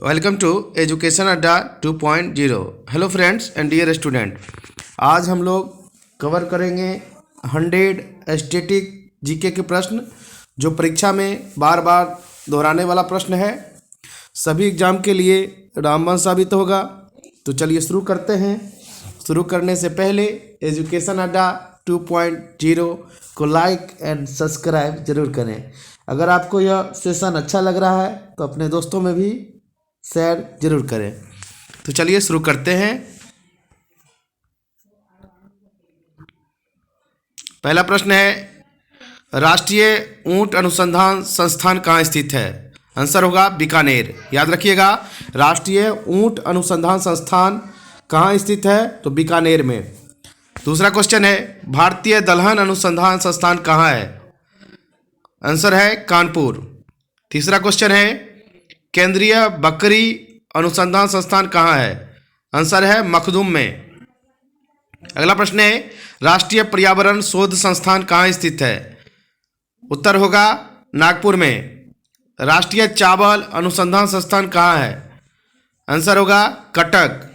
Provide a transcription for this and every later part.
Welcome to education Adda 2.0। Hello friends and dear student, आज हम लोग कवर करेंगे 100 स्टैटिक जीके के प्रश्न जो परीक्षा में बार बार दोहराने वाला प्रश्न है। सभी एग्जाम के लिए रामबाण साबित होगा। तो चलिए शुरू करते हैं। शुरू करने से पहले एजुकेशन अड्डा 2.0 को लाइक एंड सब्सक्राइब जरूर करें। अगर आपको यह सेशन अच्छा लग रहा है तो अपने दोस्तों में भी शेयर जरूर करें। तो चलिए शुरू करते हैं। पहला प्रश्न है, राष्ट्रीय ऊंट अनुसंधान संस्थान कहाँ स्थित है? आंसर होगा बीकानेर। याद रखिएगा, राष्ट्रीय ऊंट अनुसंधान संस्थान कहाँ स्थित है? तो बीकानेर में। दूसरा क्वेश्चन है, भारतीय दलहन अनुसंधान संस्थान कहाँ है? आंसर है कानपुर। तीसरा क्वेश्चन है, केंद्रीय बकरी अनुसंधान संस्थान कहाँ है? आंसर है मखदूम में। अगला प्रश्न है, राष्ट्रीय पर्यावरण शोध संस्थान कहाँ स्थित है? उत्तर होगा नागपुर में। राष्ट्रीय चावल अनुसंधान संस्थान कहाँ है? आंसर होगा कटक।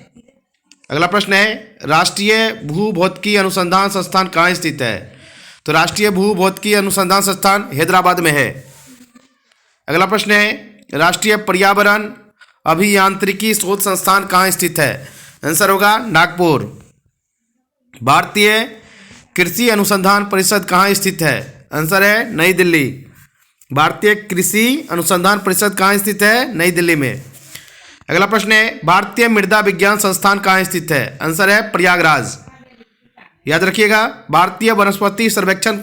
अगला प्रश्न है, राष्ट्रीय भूभौतिकी अनुसंधान संस्थान कहाँ स्थित है? तो राष्ट्रीय भूभौतिकी अनुसंधान संस्थान हैदराबाद में है। अगला प्रश्न है, राष्ट्रीय पर्यावरण अभियांत्रिकी शोध संस्थान कहाँ स्थित है? आंसर होगा नागपुर। भारतीय कृषि अनुसंधान परिषद कहाँ स्थित है? आंसर है नई दिल्ली। भारतीय कृषि अनुसंधान परिषद कहाँ स्थित है? नई दिल्ली में। अगला प्रश्न है, भारतीय मृदा विज्ञान संस्थान कहाँ स्थित है? आंसर है प्रयागराज। याद रखिएगा, भारतीय वनस्पति सर्वेक्षण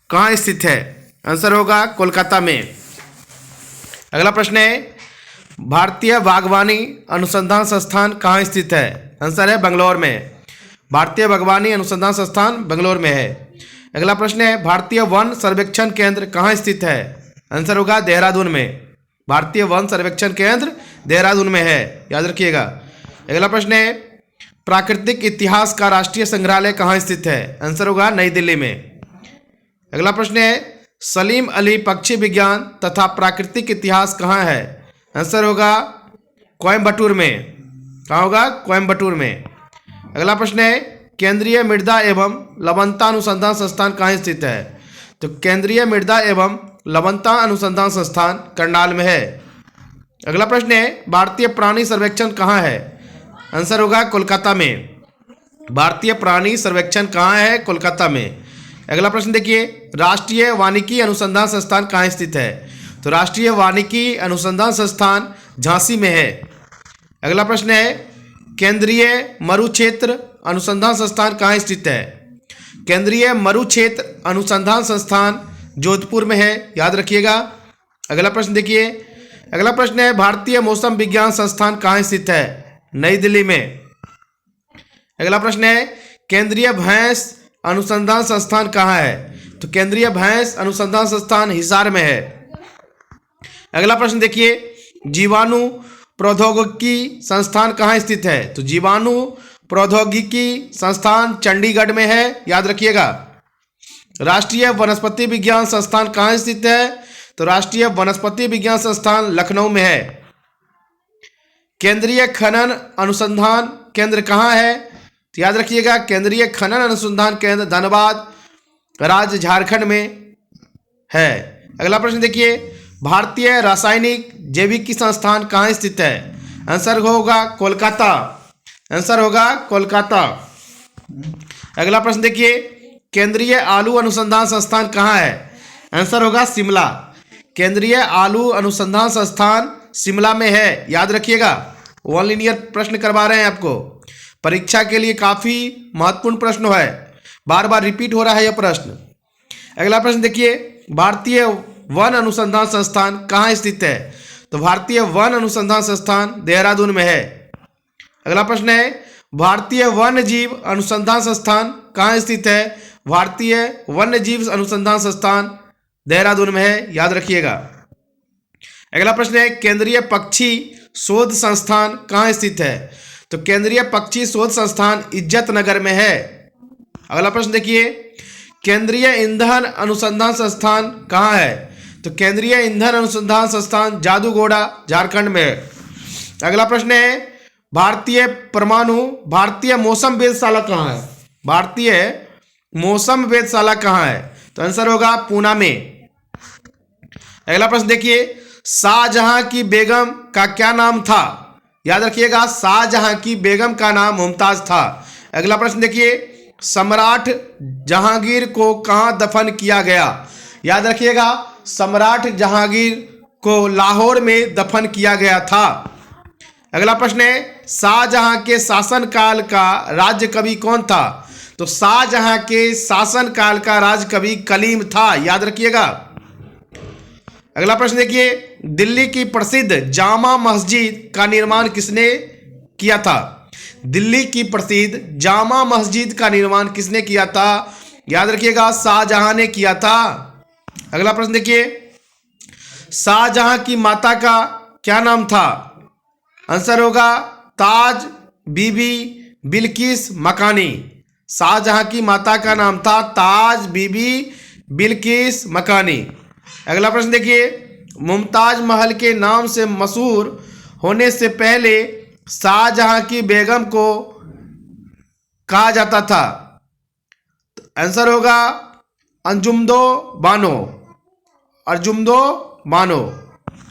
कहाँ स्थित है? आंसर होगा कोलकाता में। अगला प्रश्न है, भारतीय बागवानी अनुसंधान संस्थान कहाँ स्थित है? आंसर है बेंगलोर में। भारतीय बागवानी अनुसंधान संस्थान बेंगलोर में है। अगला प्रश्न है, भारतीय वन सर्वेक्षण केंद्र कहाँ स्थित है? आंसर होगा देहरादून में। भारतीय वन सर्वेक्षण केंद्र देहरादून में है। याद रखिएगा। अगला प्रश्न है, प्राकृतिक इतिहास का राष्ट्रीय संग्रहालय कहाँ स्थित है? आंसर होगा नई दिल्ली में। अगला प्रश्न है, सलीम अली पक्षी विज्ञान तथा प्राकृतिक इतिहास कहाँ है? आंसर होगा कोयम्बटूर में। कहाँ होगा? कोयम्बटूर में। अगला प्रश्न है, केंद्रीय मृदा एवं लवणता अनुसंधान संस्थान कहाँ स्थित है? तो केंद्रीय मृदा एवं लवणता अनुसंधान संस्थान करनाल में है। अगला प्रश्न है, भारतीय प्राणी सर्वेक्षण कहाँ है? आंसर होगा कोलकाता में। भारतीय प्राणी सर्वेक्षण कहाँ है? कोलकाता में। अगला प्रश्न देखिए, राष्ट्रीय वानिकी अनुसंधान संस्थान कहाँ स्थित है? तो राष्ट्रीय वानिकी अनुसंधान संस्थान झांसी में है। अगला प्रश्न है, केंद्रीय मरुक्षेत्र अनुसंधान संस्थान कहाँ स्थित है? केंद्रीय मरुक्षेत्र अनुसंधान संस्थान जोधपुर में है। याद रखिएगा। अगला प्रश्न देखिए, अगला प्रश्न है, भारतीय मौसम विज्ञान संस्थान कहाँ स्थित है? नई दिल्ली में। अगला प्रश्न है, केंद्रीय भैंस अनुसंधान संस्थान कहाँ है? तो केंद्रीय भैंस अनुसंधान संस्थान हिसार में है। अगला प्रश्न देखिए, जीवाणु प्रौद्योगिकी संस्थान कहाँ स्थित है? तो जीवाणु प्रौद्योगिकी संस्थान चंडीगढ़ में है। याद रखिएगा। राष्ट्रीय वनस्पति विज्ञान संस्थान कहाँ स्थित है? तो राष्ट्रीय वनस्पति विज्ञान संस्थान लखनऊ में है। केंद्रीय खनन अनुसंधान केंद्र कहाँ है? तो याद रखिएगा, केंद्रीय खनन अनुसंधान केंद्र धनबाद राज्य झारखंड में है। अगला प्रश्न देखिए, भारतीय रासायनिक जैविकी संस्थान कहाँ स्थित है? आंसर होगा कोलकाता। आंसर होगा कोलकाता। अगला प्रश्न देखिए, केंद्रीय आलू अनुसंधान संस्थान कहाँ है? आंसर होगा शिमला। केंद्रीय आलू अनुसंधान संस्थान शिमला में है। याद रखिएगा, वन लीनियर प्रश्न करवा रहे हैं आपको। परीक्षा के लिए काफ़ी महत्वपूर्ण प्रश्न है, बार बार रिपीट हो रहा है यह प्रश्न। अगला प्रश्न देखिए, भारतीय वन अनुसंधान संस्थान कहाँ स्थित है? तो भारतीय वन अनुसंधान संस्थान देहरादून में है। अगला प्रश्न है, भारतीय वन्य जीव अनुसंधान संस्थान कहाँ स्थित है? भारतीय वन्य जीव अनुसंधान संस्थान देहरादून में है। याद रखिएगा। अगला प्रश्न है, केंद्रीय पक्षी शोध संस्थान कहाँ स्थित है? तो केंद्रीय पक्षी शोध संस्थान इज्जत नगर में है। अगला प्रश्न देखिए, केंद्रीय ईंधन अनुसंधान संस्थान कहाँ है? तो केंद्रीय ईंधन अनुसंधान संस्थान जादूगोड़ा झारखंड में है। अगला प्रश्न है भारतीय मौसम वेधशाला कहाँ है? भारतीय मौसम वेधशाला कहाँ है? तो आंसर होगा पूना में। अगला प्रश्न देखिए, शाहजहां की बेगम का क्या नाम था? याद रखिएगा, शाहजहां की बेगम का नाम मुमताज था। अगला प्रश्न देखिए, सम्राट जहांगीर को कहाँ दफन किया गया? याद रखिएगा, सम्राट जहांगीर को लाहौर में दफन किया गया था। अगला प्रश्न है, शाहजहां के शासनकाल का राज्य कवि कौन था? तो शाहजहां के शासनकाल का राज कवि कलीम था। याद रखिएगा। अगला प्रश्न देखिए, दिल्ली की प्रसिद्ध जामा मस्जिद का निर्माण किसने किया था? दिल्ली की प्रसिद्ध जामा मस्जिद का निर्माण किसने किया था? याद रखिएगा, शाहजहां ने किया था। अगला प्रश्न देखिए, शाहजहां की माता का क्या नाम था? आंसर होगा ताज बीबी बिल्किस मकानी। शाहजहां की माता का नाम था ताज बीबी बिल्किस मकानी। अगला प्रश्न देखिए, मुमताज महल के नाम से मशहूर होने से पहले शाहजहां की बेगम को कहा जाता था? आंसर होगा अंजुमदो बानो, अर्जुमदो बानो।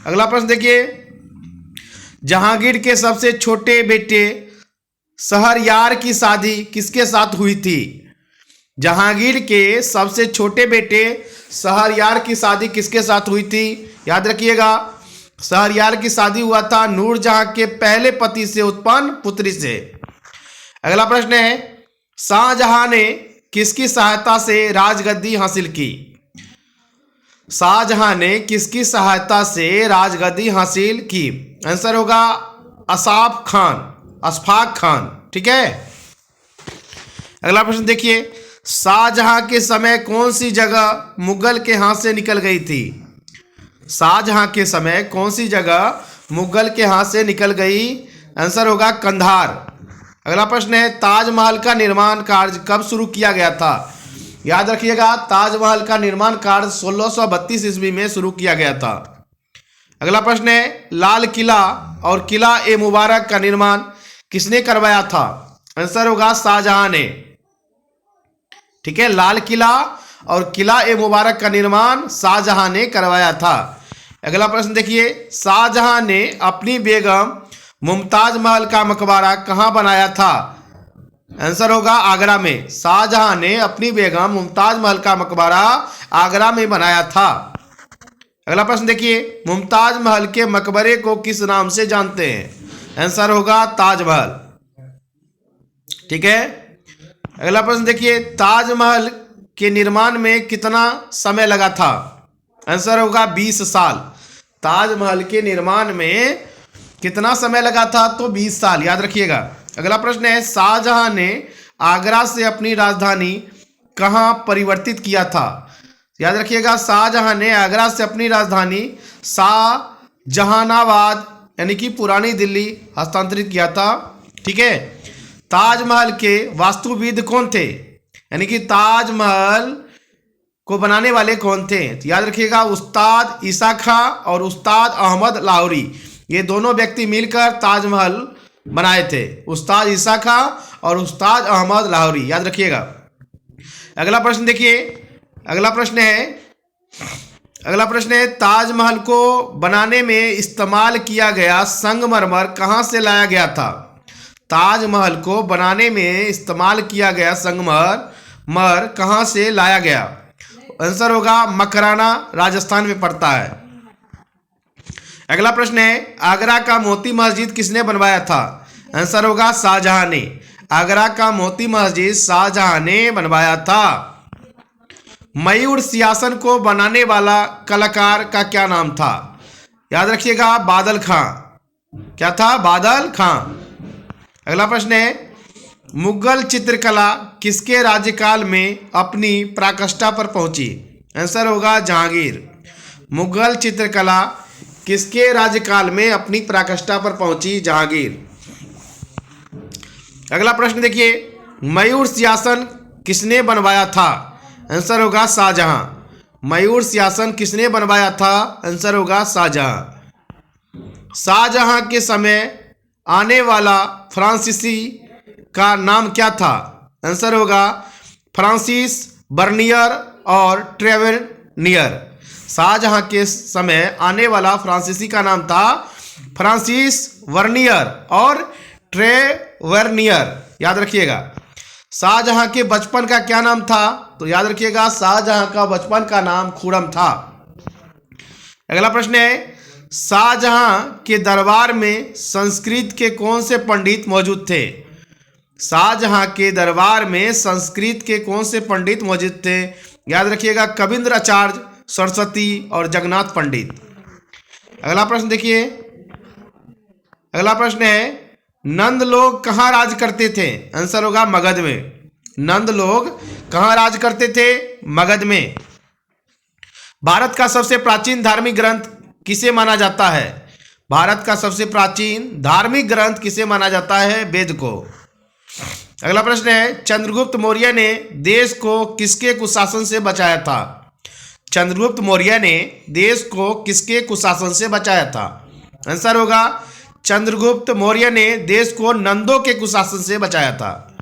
अगला प्रश्न देखिए, जहांगीर के सबसे छोटे बेटे शहरयार की शादी किसके साथ हुई थी? जहांगीर के सबसे छोटे बेटे शहरयार की शादी किसके साथ हुई थी? याद रखिएगा, शहरयार की शादी हुआ था नूरजहां के पहले पति से उत्पन्न पुत्री से। अगला प्रश्न है, शाहजहां ने किसकी सहायता से राजगद्दी हासिल की? शाहजहां ने किसकी सहायता से राजगद्दी हासिल की? आंसर होगा अशफाक खान। ठीक है। अगला प्रश्न देखिए, शाहजहां के समय कौन सी जगह मुगल के हाथ से निकल गई थी? शाहजहां के समय कौन सी जगह मुगल के हाथ से निकल गई? आंसर होगा कंधार। अगला प्रश्न है, ताजमहल का निर्माण कार्य कब शुरू किया गया था? याद रखिएगा, ताजमहल का निर्माण कार्य 1632 ईस्वी में शुरू किया गया था। अगला प्रश्न है, लाल किला और किला ए मुबारक का निर्माण किसने करवाया था? आंसर होगा शाहजहां ने। ठीक है, लाल किला और किला ए मुबारक का निर्माण शाहजहां ने करवाया था। अगला प्रश्न देखिए, शाहजहां ने अपनी बेगम मुमताज महल का मकबरा कहाँ बनाया था? आंसर होगा आगरा में। शाहजहां ने अपनी बेगम मुमताज महल का मकबरा आगरा में बनाया था। अगला प्रश्न देखिए, मुमताज महल के मकबरे को किस नाम से जानते हैं? आंसर होगा ताजमहल। ठीक है। अगला प्रश्न देखिए, ताजमहल के निर्माण में कितना समय लगा था? आंसर होगा 20 साल। ताजमहल के निर्माण में कितना समय लगा था? तो 20 साल। याद रखिएगा। अगला प्रश्न है, शाहजहां ने आगरा से अपनी राजधानी कहाँ परिवर्तित किया था? याद रखिएगा, शाहजहां ने आगरा से अपनी राजधानी शाहजहानाबाद यानी कि पुरानी दिल्ली हस्तांतरित किया था। ठीक है। ताजमहल के वास्तुविद कौन थे? यानी कि ताजमहल को बनाने वाले कौन थे? तो याद रखिएगा, उस्ताद ईसा खां और उस्ताद अहमद लाहौरी, ये दोनों व्यक्ति मिलकर ताजमहल बनाए थे। उस्ताद ईसा खां और उस्ताद अहमद लाहौरी, याद रखिएगा। अगला प्रश्न देखिए, अगला प्रश्न है, ताजमहल को बनाने में इस्तेमाल किया गया संगमरमर कहाँ से लाया गया था? ताजमहल को बनाने में इस्तेमाल किया गया संगमरमर कहाँ से लाया गया? आंसर होगा मकराना, राजस्थान में पड़ता है। अगला प्रश्न है, आगरा का मोती मस्जिद किसने बनवाया था? आंसर होगा शाहजहां ने। आगरा का मोती मस्जिद शाहजहां ने बनवाया था। मयूर सिंहासन को बनाने वाला कलाकार का क्या नाम था? याद रखिएगा, बादल खां। क्या था? बादल खां। अगला प्रश्न है, मुगल चित्रकला किसके राज्यकाल में अपनी पराकाष्ठा पर पहुंची? आंसर होगा जहांगीर। मुगल चित्रकला किसके राज्यकाल में अपनी पराकाष्ठा पर पहुंची? जहांगीर। अगला प्रश्न देखिए, मयूर सिंहासन किसने बनवाया था? आंसर होगा शाहजहां। मयूर सिंहासन किसने बनवाया था? आंसर होगा शाहजहां। शाहजहां के समय आने वाला फ्रांसीसी का नाम क्या था? आंसर होगा फ्रांसिस बर्नियर और ट्रेवेनियर। शाहजहां के समय आने वाला फ्रांसीसी का नाम था फ्रांसिस वर्नियर और ट्रेवेनियर। याद रखिएगा। शाहजहां के बचपन का क्या नाम था? तो याद रखिएगा, शाहजहां का बचपन का नाम खुर्रम था। अगला प्रश्न है, शाहजहां के दरबार में संस्कृत के कौन से पंडित मौजूद थे? शाहजहां के दरबार में संस्कृत के कौन से पंडित मौजूद थे? याद रखिएगा, कविंद्राचार्य, सरस्वती और जगन्नाथ पंडित। अगला प्रश्न देखिए। अगला प्रश्न है, नंद लोग कहाँ राज करते थे? आंसर होगा मगध में। नंद लोग कहाँ राज करते थे? मगध में। भारत का सबसे प्राचीन धार्मिक ग्रंथ किसे माना जाता है? भारत का सबसे प्राचीन धार्मिक ग्रंथ किसे माना जाता है? वेद को। अगला प्रश्न है, चंद्रगुप्त मौर्य ने देश को किसके कुशासन से बचाया था? चंद्रगुप्त मौर्य ने देश को किसके कुशासन से बचाया था? आंसर होगा, चंद्रगुप्त मौर्य ने देश को नंदों के कुशासन से बचाया था।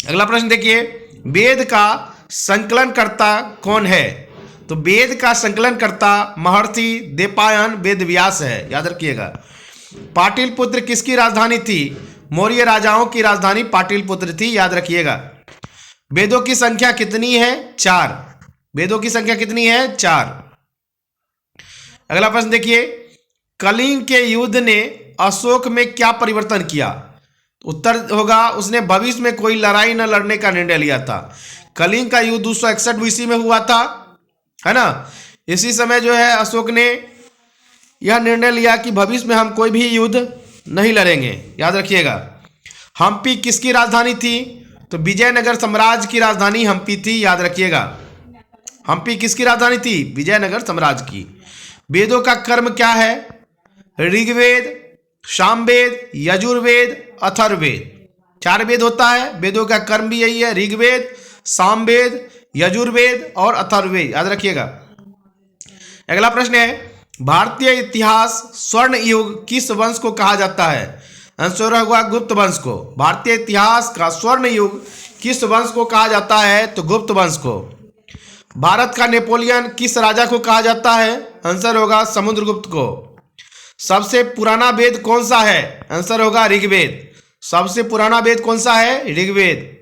अगला प्रश्न देखिए, वेद का संकलनकर्ता कौन है? तो वेद का संकलनकर्ता महर्षि देवपायन वेदव्यास है। याद रखिएगा। पाटलिपुत्र किसकी राजधानी थी? मौर्य राजाओं की राजधानी पाटलिपुत्र थी। याद रखिएगा। वेदों की संख्या कितनी है? 4। वेदों की संख्या कितनी है? 4। अगला प्रश्न देखिए, कलिंग के युद्ध ने अशोक में क्या परिवर्तन किया? उत्तर होगा, उसने भविष्य में कोई लड़ाई न लड़ने का निर्णय लिया था। कलिंग का युद्ध 261 BC में हुआ था, है ना। इसी समय जो है अशोक ने यह निर्णय लिया कि भविष्य में हम कोई भी युद्ध नहीं लड़ेंगे। याद रखिएगा। हम्पी किसकी राजधानी थी? तो विजयनगर साम्राज्य की राजधानी हम्पी थी। याद रखिएगा। हम्पी किसकी राजधानी थी? विजयनगर साम्राज्य की। वेदों का कर्म क्या है? ऋग्वेद, सामवेद, यजुर्वेद, अथर्ववेद। 4 वेद होता है। वेदों का कर्म भी यही है, ऋग्वेद, सामवेद, यजुर्वेद और अथर्ववेद। याद रखिएगा। अगला प्रश्न है, भारतीय इतिहास स्वर्ण युग किस वंश को कहा जाता है? आंसर होगा गुप्त वंश को। भारतीय इतिहास का स्वर्ण युग किस वंश को कहा जाता है? तो गुप्त वंश को। भारत का नेपोलियन किस राजा को कहा जाता है? आंसर होगा समुद्रगुप्त को। सबसे पुराना वेद कौन सा है? आंसर होगा ऋग्वेद। सबसे पुराना वेद कौन सा है? ऋग्वेद।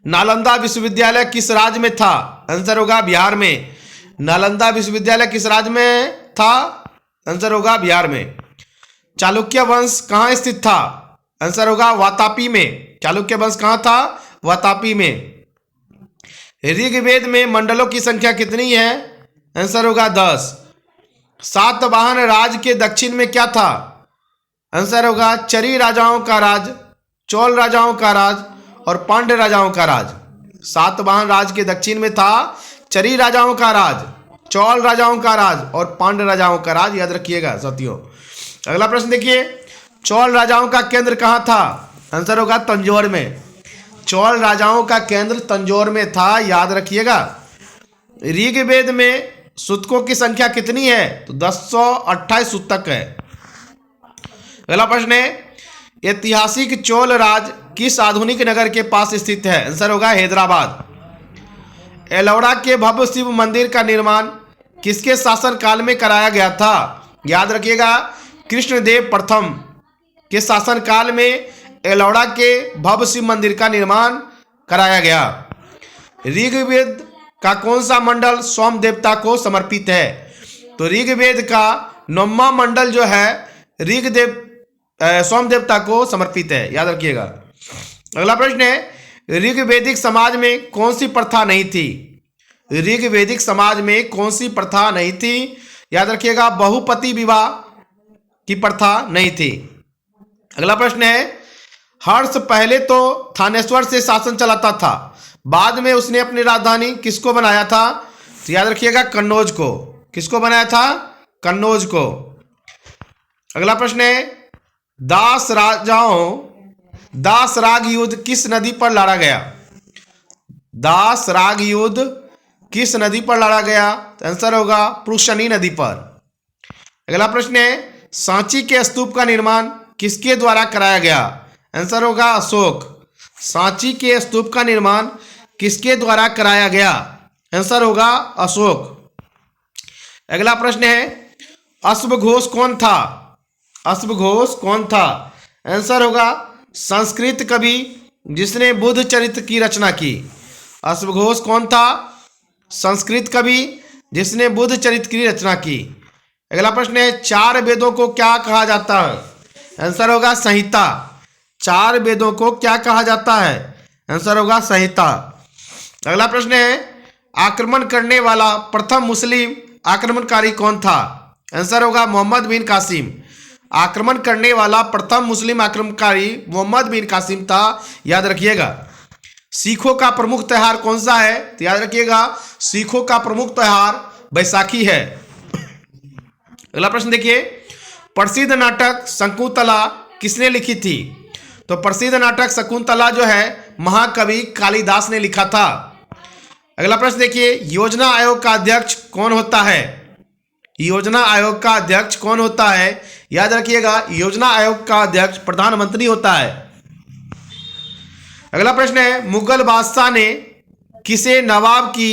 नालंदा विश्वविद्यालय किस राज्य में था? आंसर होगा बिहार में। नालंदा विश्वविद्यालय किस राज्य में था? आंसर होगा बिहार में। चालुक्य वंश कहाँ स्थित था? आंसर होगा वातापी में। चालुक्य वंश कहाँ था? वातापी में। ऋग्वेद में मंडलों की संख्या कितनी है? आंसर होगा 10। सातवाहन राज के दक्षिण में क्या था? आंसर होगा चरी राजाओं का राज, चोल राजाओं का राज और पांड्य राजाओं का राज। सातवाहन राज के दक्षिण में था चरी राजाओं का राज, चोल राजाओं का राज और पांड्य राजाओं का राज। याद रखिएगा साथियों। अगला प्रश्न देखिए, चोल राजाओं का केंद्र कहाँ था? आंसर होगा तंजौर में। चोल राजाओं का केंद्र तंजौर में था। याद रखिएगा। ऋग्वेद में सूतकों की संख्या कितनी है? तो 1028 सूतक है। अगला प्रश्न है, ऐतिहासिक चोल राज किस आधुनिक नगर के पास स्थित है? आंसर होगा हैदराबाद। एलोरा के भव्य शिव मंदिर का निर्माण किसके शासन काल में कराया गया था? याद रखिएगा, कृष्णदेव प्रथम के शासन काल में एलोरा के भव्य शिव मंदिर का निर्माण कराया गया। ऋग्वेद का कौन सा मंडल सोम देवता को समर्पित है? तो ऋग्वेद का 9वां मंडल जो है सोम देवता को समर्पित है। याद रखिएगा। अगला प्रश्न है, ऋग्वैदिक समाज में कौन सी प्रथा नहीं थी? ऋग्वैदिक समाज में कौन सी प्रथा नहीं थी? याद रखिएगा, बहुपति विवाह की प्रथा नहीं थी। अगला प्रश्न है, हर्ष पहले तो थानेश्वर से शासन चलाता था, बाद में उसने अपनी राजधानी किसको बनाया था? तो याद रखिएगा कन्नौज को। किसको बनाया था? कन्नौज को। अगला प्रश्न है, दास राग युद्ध किस नदी पर लड़ा गया? दास राग युद्ध किस नदी पर लड़ा गया? तो आंसर होगा पुरुषनी नदी पर। अगला प्रश्न है सांची के स्तूप का निर्माण किसके द्वारा कराया गया? आंसर होगा अशोक। सांची के स्तूप का निर्माण किसके द्वारा कराया गया? आंसर होगा अशोक। अगला प्रश्न है अश्वघोष कौन था? अश्वघोष कौन था? आंसर होगा संस्कृत कवि जिसने बुद्ध चरित्र की रचना की। अश्वघोष कौन था? संस्कृत कवि जिसने बुद्ध चरित्र की रचना की। अगला प्रश्न है चार वेदों को क्या कहा जाता है? आंसर होगा संहिता। चार वेदों को क्या कहा जाता है? आंसर होगा संहिता। अगला प्रश्न है आक्रमण करने वाला प्रथम मुस्लिम आक्रमणकारी कौन था? आंसर होगा मोहम्मद बिन कासिम। आक्रमण करने वाला प्रथम मुस्लिम आक्रमणकारी मोहम्मद बिन कासिम था, याद रखिएगा। सिखों का प्रमुख त्योहार कौन सा है? तो याद रखिएगा सिखों का प्रमुख त्योहार बैसाखी है। अगला प्रश्न देखिए प्रसिद्ध नाटक शकुंतला किसने लिखी थी? तो प्रसिद्ध नाटक शकुंतला जो है महाकवि कालिदास ने लिखा था। अगला प्रश्न देखिए योजना आयोग का अध्यक्ष कौन होता है? योजना आयोग का अध्यक्ष कौन होता है? याद रखिएगा योजना आयोग का अध्यक्ष प्रधानमंत्री होता है। अगला प्रश्न है मुगल बादशाह ने किसे नवाब की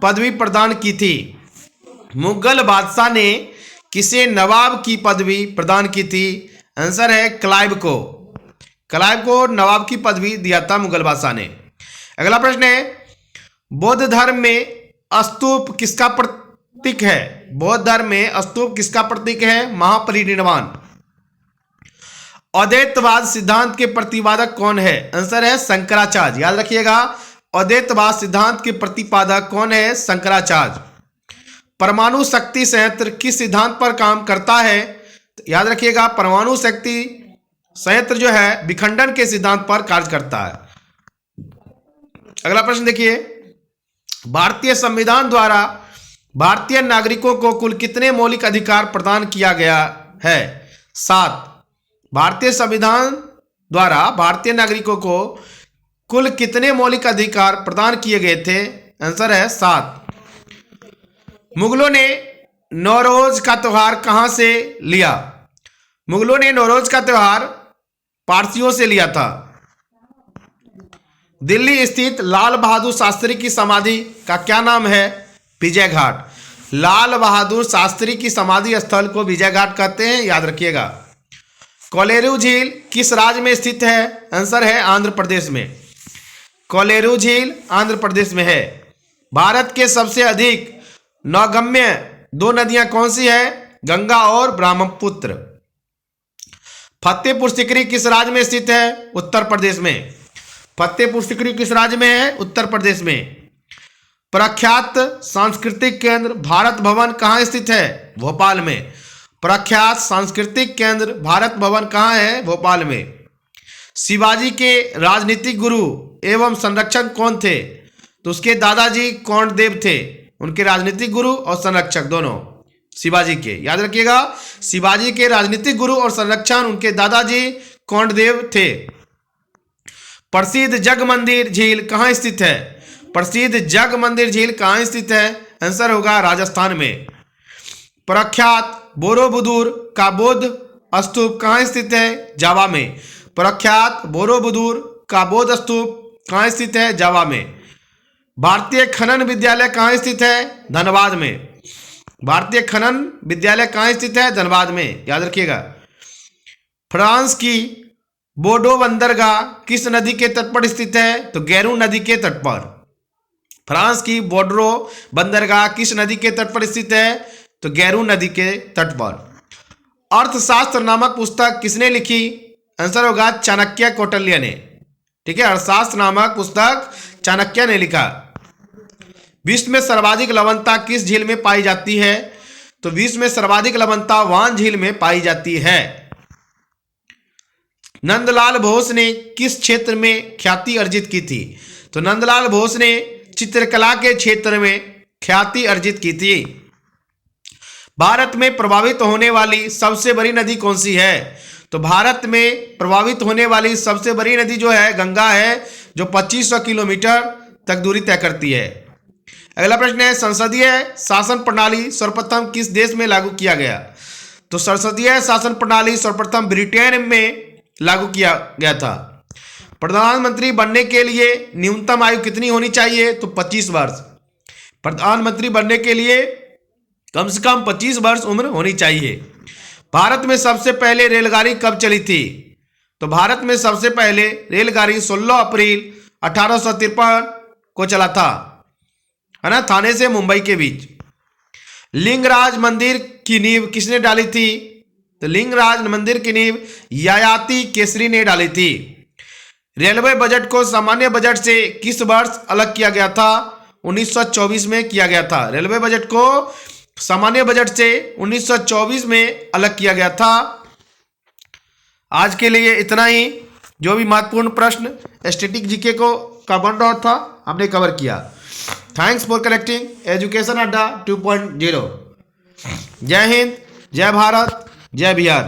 पदवी प्रदान की थी? मुगल बादशाह ने किसे नवाब की पदवी प्रदान की थी? आंसर है क्लाइव को। क्लाइव को नवाब की पदवी दिया था मुगल बादशाह ने। अगला प्रश्न है बौद्ध धर्म में स्तूप किसका प्रतीक है? बौद्ध धर्म में स्तूप किसका प्रतीक है? महापरिनिर्वाण। अद्वैतवाद सिद्धांत के प्रतिपादक कौन है? आंसर है शंकराचार्य। याद रखिएगा अद्वैतवाद सिद्धांत के प्रतिपादक कौन है? शंकराचार्य। परमाणु शक्ति संयंत्र किस सिद्धांत पर काम करता है? तो याद रखिएगा परमाणु शक्ति संयंत्र जो है विखंडन के सिद्धांत पर कार्य करता है। अगला प्रश्न देखिए भारतीय संविधान द्वारा भारतीय नागरिकों को कुल कितने मौलिक अधिकार प्रदान किया गया है? 7। भारतीय संविधान द्वारा भारतीय नागरिकों को कुल कितने मौलिक अधिकार प्रदान किए गए थे? आंसर है 7। मुगलों ने नौरोज का त्योहार कहां से लिया? मुगलों ने नौरोज का त्योहार पारसियों से लिया था। दिल्ली स्थित लाल बहादुर शास्त्री की समाधि का क्या नाम है? विजय घाट। लाल बहादुर शास्त्री की समाधि स्थल को विजय घाट कहते हैं, याद रखिएगा। कोलेरू झील किस राज्य में स्थित है? आंसर है आंध्र प्रदेश में। कोलेरू झील आंध्र प्रदेश में है। भारत के सबसे अधिक नौगम्य दो नदियां कौन सी है? गंगा और ब्रह्मपुत्र। फतेहपुर सीकरी किस राज्य में स्थित है? उत्तर प्रदेश में। फतेहपुर सीकरी किस राज्य में है? उत्तर प्रदेश में। प्रख्यात सांस्कृतिक केंद्र भारत भवन कहाँ स्थित है? भोपाल में। प्रख्यात सांस्कृतिक केंद्र भारत भवन कहाँ है? भोपाल में। शिवाजी के राजनीतिक गुरु एवं संरक्षक कौन थे? तो उसके दादाजी कौंडदेव थे। उनके राजनीतिक गुरु और संरक्षक दोनों शिवाजी के, याद रखिएगा शिवाजी के राजनीतिक गुरु और संरक्षण उनके दादाजी कौंडदेव थे। प्रसिद्ध जग मंदिर झील कहाँ स्थित है? प्रसिद्ध जग मंदिर झील कहाँ स्थित है? आंसर होगा राजस्थान में। प्रख्यात बोरोबुदुर का बौद्ध स्तूप कहाँ स्थित है? जावा में। प्रख्यात बोरोबुदुर का बौद्ध स्तूप कहाँ स्थित है? जावा में। भारतीय खनन विद्यालय कहाँ स्थित है? धनबाद में। भारतीय खनन विद्यालय कहाँ स्थित है? धनबाद में, याद रखिएगा। फ्रांस की बोर्डो बंदरगाह किस नदी के तट पर स्थित है? तो गैरू नदी के तट पर। फ्रांस की बोर्डो बंदरगाह किस नदी के तट पर स्थित है? तो गैरू नदी के तट पर। अर्थशास्त्र नामक पुस्तक किसने लिखी? आंसर होगा चाणक्य कौटिल्य ने। ठीक है, अर्थशास्त्र नामक पुस्तक चाणक्य ने लिखा। विश्व में सर्वाधिक लवणता किस झील में पाई जाती है? तो विश्व में सर्वाधिक लवणता वान झील में पाई जाती है। नंदलाल बोस ने किस क्षेत्र में ख्याति अर्जित की थी? तो नंदलाल बोस ने चित्रकला के क्षेत्र में ख्याति अर्जित की थी। भारत में प्रभावित होने वाली सबसे बड़ी नदी कौन सी है? तो भारत में प्रभावित होने वाली सबसे बड़ी नदी जो है गंगा है, जो 2500 किलोमीटर तक दूरी तय करती है। अगला प्रश्न है संसदीय शासन प्रणाली सर्वप्रथम किस देश में लागू किया गया? तो संसदीय शासन प्रणाली सर्वप्रथम ब्रिटेन में लागू किया गया था। प्रधानमंत्री बनने के लिए न्यूनतम आयु कितनी होनी चाहिए? तो 25 वर्ष। प्रधानमंत्री बनने के लिए कम से कम 25 वर्ष उम्र होनी चाहिए। भारत में सबसे पहले रेलगाड़ी कब चली थी? तो भारत में सबसे पहले रेलगाड़ी 16 अप्रैल 1853 को चला था, है ना, थाने से मुंबई के बीच। लिंगराज मंदिर की नींव किसने डाली थी? तो लिंगराज मंदिर की नींव ययाति केसरी ने डाली थी। रेलवे बजट को सामान्य बजट से किस वर्ष अलग किया गया था? 1924 में किया गया था। रेलवे बजट को सामान्य बजट से 1924 में अलग किया गया था। आज के लिए इतना ही। जो भी महत्वपूर्ण प्रश्न स्टैटिक जीके को का बन रहा था हमने कवर किया। Thanks for connecting education Adda 2.0। जय हिंद, जय भारत, जय बिहार।